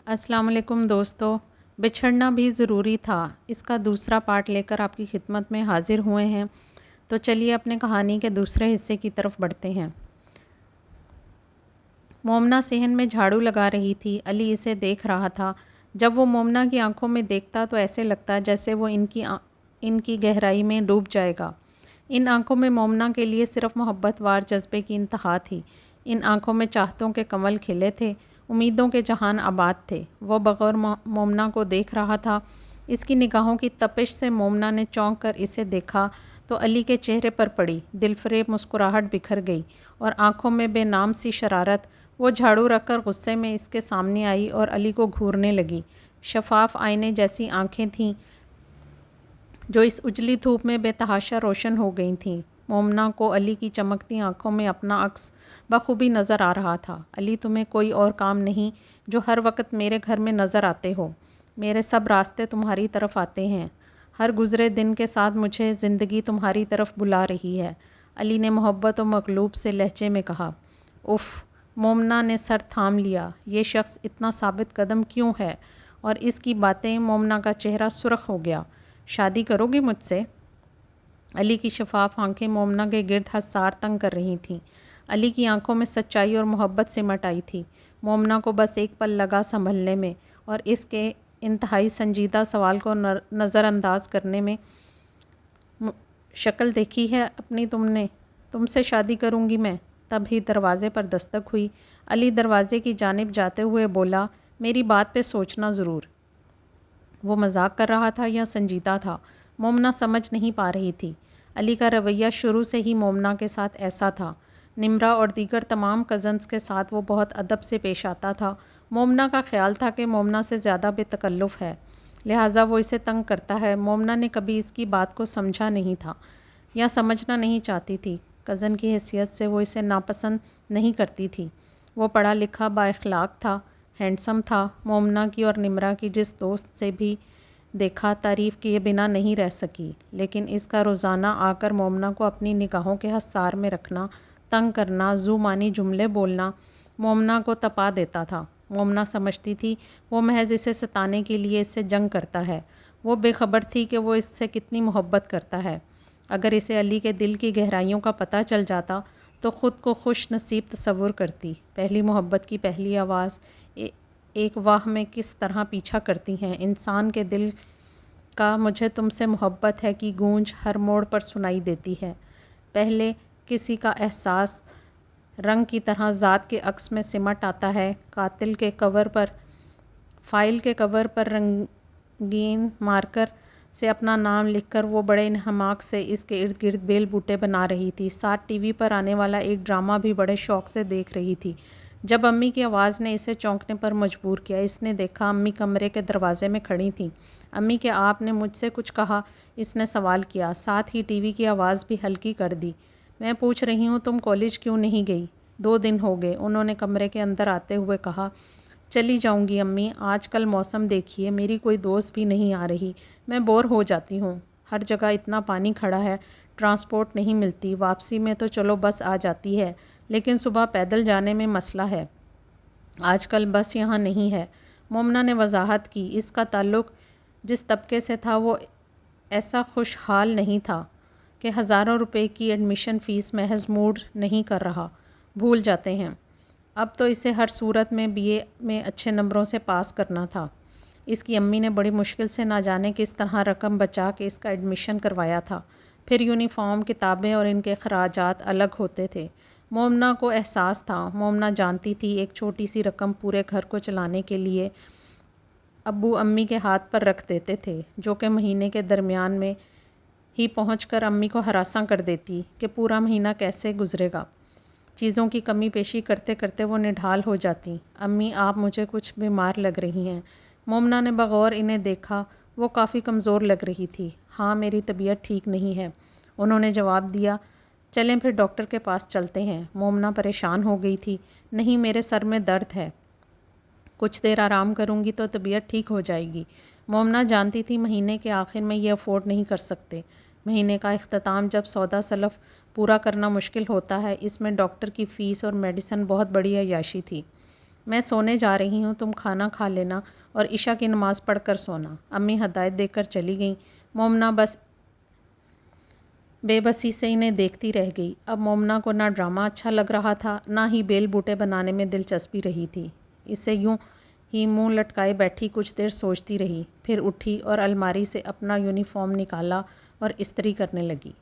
अस्सलाम वालेकुम दोस्तों। बिछड़ना भी ज़रूरी था इसका दूसरा पार्ट लेकर आपकी खिदमत में हाज़िर हुए हैं। तो चलिए अपने कहानी के दूसरे हिस्से की तरफ बढ़ते हैं। मोमना सेहन में झाड़ू लगा रही थी। अली इसे देख रहा था। जब वो मोमना की आंखों में देखता तो ऐसे लगता जैसे वो इनकी गहराई में डूब जाएगा। इन आंखों में मोमना के लिए सिर्फ मोहब्बत वार जज्बे की इंतहा थी। इन आंखों में चाहतों के कमल खिले थे, उम्मीदों के जहान आबाद थे। वो बग़ौर मोमना को देख रहा था। इसकी निगाहों की तपिश से मोमना ने चौंक कर इसे देखा तो अली के चेहरे पर पड़ी। दिलफरेब मुस्कुराहट बिखर गई और आंखों में बेनाम सी शरारत। वो झाड़ू रखकर गुस्से में इसके सामने आई और अली को घूरने लगी। शफाफ आईने जैसी आंखें थीं जो इस उजली धूप में बेतहाशा रोशन हो गई थीं। मोमना को अली की चमकती आंखों में अपना अक्स बखूबी नज़र आ रहा था। अली, तुम्हें कोई और काम नहीं जो हर वक्त मेरे घर में नज़र आते हो। मेरे सब रास्ते तुम्हारी तरफ आते हैं। हर गुज़रे दिन के साथ मुझे ज़िंदगी तुम्हारी तरफ बुला रही है। अली ने मोहब्बत और मखलूब से लहजे में कहा। उफ़! मोमना ने सर थाम लिया। ये शख्स इतना साबित कदम क्यों है? और इसकी बातें। मोमना का चेहरा सुर्ख हो गया। शादी करोगी मुझसे? अली की शफाफ आंखें मोमना के गिर्द हसार तंग कर रही थीं। अली की आंखों में सच्चाई और मोहब्बत सिमट आई थी। मोमना को बस एक पल लगा संभलने में और इसके इंतहाई संजीदा सवाल को नज़रअंदाज करने में। शक्ल देखी है अपनी तुमने? तुमसे शादी करूंगी मैं। तभी दरवाज़े पर दस्तक हुई। अली दरवाज़े की जानिब जाते हुए बोला, मेरी बात पे सोचना ज़रूर। वो मजाक कर रहा था या संजीदा था, मोमना समझ नहीं पा रही थी। अली का रवैया शुरू से ही मोमना के साथ ऐसा था। निम्रा और दीगर तमाम कज़न्स के साथ वो बहुत अदब से पेश आता था। मोमना का ख्याल था कि मोमना से ज़्यादा बेतकल्लुफ़ है, लिहाजा वो इसे तंग करता है। मोमना ने कभी इसकी बात को समझा नहीं था या समझना नहीं चाहती थी। कज़न की हैसियत से वो इसे नापसंद नहीं करती थी। वो पढ़ा लिखा बाइखलाक था, हैंडसम था। मोमना की और निम्रा की जिस दोस्त से भी देखा तारीफ़ किए बिना नहीं रह सकी, लेकिन इसका रोज़ाना आकर मोमना को अपनी निगाहों के हसार में रखना, तंग करना, ज़ुमानी जुमले बोलना मोमना को तपा देता था। मोमना समझती थी वो महज इसे सताने के लिए इससे जंग करता है। वो बेखबर थी कि वो इससे कितनी मोहब्बत करता है। अगर इसे अली के दिल की गहराइयों का पता चल जाता तो ख़ुद को खुश नसीब तस्वुर करती। पहली मोहब्बत की पहली आवाज़ एक वाह में किस तरह पीछा करती हैं। इंसान के दिल का मुझे तुमसे मोहब्बत है कि गूंज हर मोड़ पर सुनाई देती है। पहले किसी का एहसास रंग की तरह ज़ात के अक्स में सिमट आता है। कातिल के कवर पर, फाइल के कवर पर रंगीन मार्कर से अपना नाम लिखकर वो बड़े इन्हमाक से इसके इर्द गिर्द बेल बूटे बना रही थी। साथ टीवी पर आने वाला एक ड्रामा भी बड़े शौक़ से देख रही थी। जब अम्मी की आवाज़ ने इसे चौंकने पर मजबूर किया, इसने देखा अम्मी कमरे के दरवाज़े में खड़ी थीं। अम्मी, क्या आपने मुझसे कुछ कहा? इसने सवाल किया। साथ ही टीवी की आवाज़ भी हल्की कर दी। मैं पूछ रही हूँ तुम कॉलेज क्यों नहीं गई? 2 दिन हो गए, उन्होंने कमरे के अंदर आते हुए कहा। चली जाऊंगी अम्मी, आजकल मौसम देखिए, मेरी कोई दोस्त भी नहीं आ रही, मैं बोर हो जाती हूँ। हर जगह इतना पानी खड़ा है, ट्रांसपोर्ट नहीं मिलती। वापसी में तो चलो बस आ जाती है, लेकिन सुबह पैदल जाने में मसला है। आजकल बस यहाँ नहीं है। मोमना ने वजाहत की। इसका ताल्लुक़ जिस तबके से था वो ऐसा खुशहाल नहीं था कि हज़ारों रुपए की एडमिशन फ़ीस महज मूड नहीं कर रहा, भूल जाते हैं। अब तो इसे हर सूरत में बीए में अच्छे नंबरों से पास करना था। इसकी अम्मी ने बड़ी मुश्किल से ना जाने किस तरह रकम बचा के इसका एडमिशन करवाया था। फिर यूनिफॉर्म, किताबें और इनके खराजात अलग होते थे। मोमना को एहसास था। मोमना जानती थी एक छोटी सी रकम पूरे घर को चलाने के लिए अब्बू अम्मी के हाथ पर रख देते थे, जो कि महीने के दरमियान में ही पहुंचकर अम्मी को हरासा कर देती कि पूरा महीना कैसे गुजरेगा। चीज़ों की कमी पेशी करते करते वो निढाल हो जाती। अम्मी, आप मुझे कुछ बीमार लग रही हैं। मोमना ने बगौर इन्हें देखा। वो काफ़ी कमज़ोर लग रही थी। हाँ, मेरी तबीयत ठीक नहीं है, उन्होंने जवाब दिया। चलें फिर डॉक्टर के पास चलते हैं। मोमना परेशान हो गई थी। नहीं, मेरे सर में दर्द है, कुछ देर आराम करूंगी तो तबीयत ठीक हो जाएगी। मोमना जानती थी महीने के आखिर में ये अफोर्ड नहीं कर सकते। महीने का इख्तिताम जब सौदा सलफ़ पूरा करना मुश्किल होता है, इसमें डॉक्टर की फ़ीस और मेडिसिन बहुत बड़ी अय्याशी थी। میں سونے جا رہی ہوں، تم کھانا کھا لینا اور عشاء کی نماز پڑھ کر سونا۔ امی ہدایت دے کر چلی گئیں۔ مومنہ بس بے بسی سے انہیں دیکھتی رہ گئی۔ اب مومنہ کو نہ ڈرامہ اچھا لگ رہا تھا، نہ ہی بیل بوٹے بنانے میں دلچسپی رہی تھی۔ اسے یوں ہی منہ لٹکائے بیٹھی کچھ دیر سوچتی رہی، پھر اٹھی اور الماری سے اپنا یونیفارم نکالا اور استری کرنے لگی۔